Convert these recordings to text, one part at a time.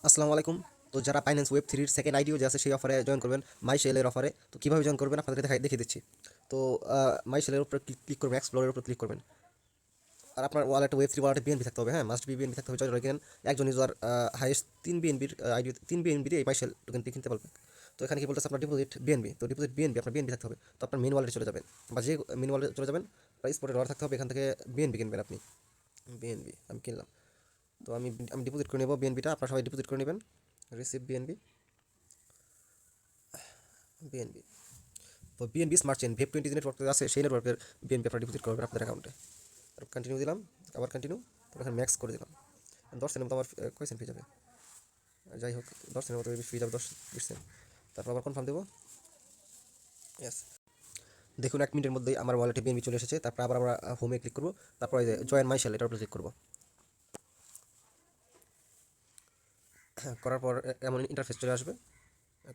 আসসালামু আলাইকুম। তো যারা বাইন্যান্স ওয়েব থ্রির সেকেন্ড আইডিও যে আছে সেই অফারে জয়েন করবেন, মাই সেলের অফারে। তো কীভাবে জয়েন করবেন আপনাদেরকে দেখিয়ে দিচ্ছি। তো মাই সেলের উপর ক্লিক করবেন, এক্সপ্লোরের উপর ক্লিক করবেন। আর আপনার ওয়ালেটে ওয়েব থ্রি ওয়ালেটে বিএনবি থাকতে হবে, হ্যাঁ মাস্ট বি বিএনবি থাকতে হবে। জয়েন কিনেন একজন ইউজার হাইয়েস্ট 3 বিএনবির আইডি 3 বিএনবির এই মাই সেল টোকেন কিনতে পারবেন। তো এখানে কি বলতেছে আপনার ডিপোজিট বিএনবি, তো ডিপোজিট বিএনবি আপনার বিএনবি থাকতে হবে। তো আপনার মেন ওয়ালেটে চলে যাবেন বা যে মেন ওয়ালেটে চলে যাবেন, স্পটের অর্ডার থাকতে হবে, এখান থেকে বিএনবি কিনবেন আপনি। বিএনবি আমি কিনলাম, তো আমি আমি ডিপোজিট করে নেব বিএনবিটা। আপনারা সবাই ডিপোজিট করে নেবেন। Receive BNB, BNB. তো বিএনবি স্মার্ট চেইন ভেব 20 যে নেটওয়ার্ক আছে সেই নেটওয়ার্কের বিএনবি আপনারা ডিপোজিট করবেন আপনাদের অ্যাকাউন্টে। তারপর কন্টিনিউ দিলাম, আবার কন্টিনিউ, তারপর এখানে ম্যাক্স করে দিলাম। 10 সেন্ট মতো আমার কয় সেন্ট ফি যাবে, যাই হোক 10 সেন্টের মতো ফি যাবে, 10-20 সেন্ট। তারপর আবার কনফার্ম দেবো, ইয়েস। দেখুন 1 মিনিটের মধ্যেই আমার ওয়ালেটে বিএনবি চলে এসেছে। তারপর আবার আমরা হোমে ক্লিক করবো, তারপর এই যে জয়েন মাই সেল এটার উপর ক্লিক করবো। করার পর এমন ইন্টারফেস চলে আসবে।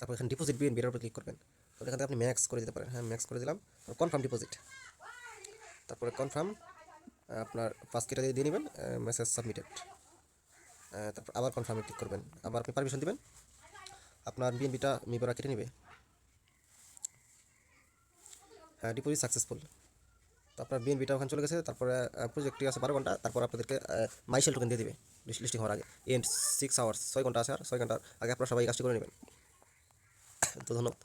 তারপর এখানে ডিপোজিট বিএনবি এটার উপর ক্লিক করবেন। তো এখান থেকে আপনি ম্যাক্স করে দিতে পারেন, হ্যাঁ ম্যাক্স করে দিলাম। কনফার্ম ডিপোজিট, তারপরে কনফার্ম আপনার পাস কিটা দিয়ে নেবেন, মেসেজ সাবমিটেড। তারপর আবার কনফার্মে ক্লিক করবেন, আবার আপনি পারমিশন দিবেন, আপনার বিএনবিটা মিবরা কেটে নেবে। হ্যাঁ ডিপোজিট সাকসেসফুল। তো আপনার বিএনবিটা ওখানে চলে গেছে। তারপরে প্রজেক্টটি আছে 12 ঘন্টা, তারপর আপনাদেরকে মাইশেল টোকেন দিয়ে দিবে লিস্টিং হওয়ার আগে। এন্ড 6 আওয়ার্স, 6 ঘন্টা আছে, আর 6 ঘন্টার আগে আপনারা সবাই কাজটি করে নেবেন। তো ধন্যবাদ।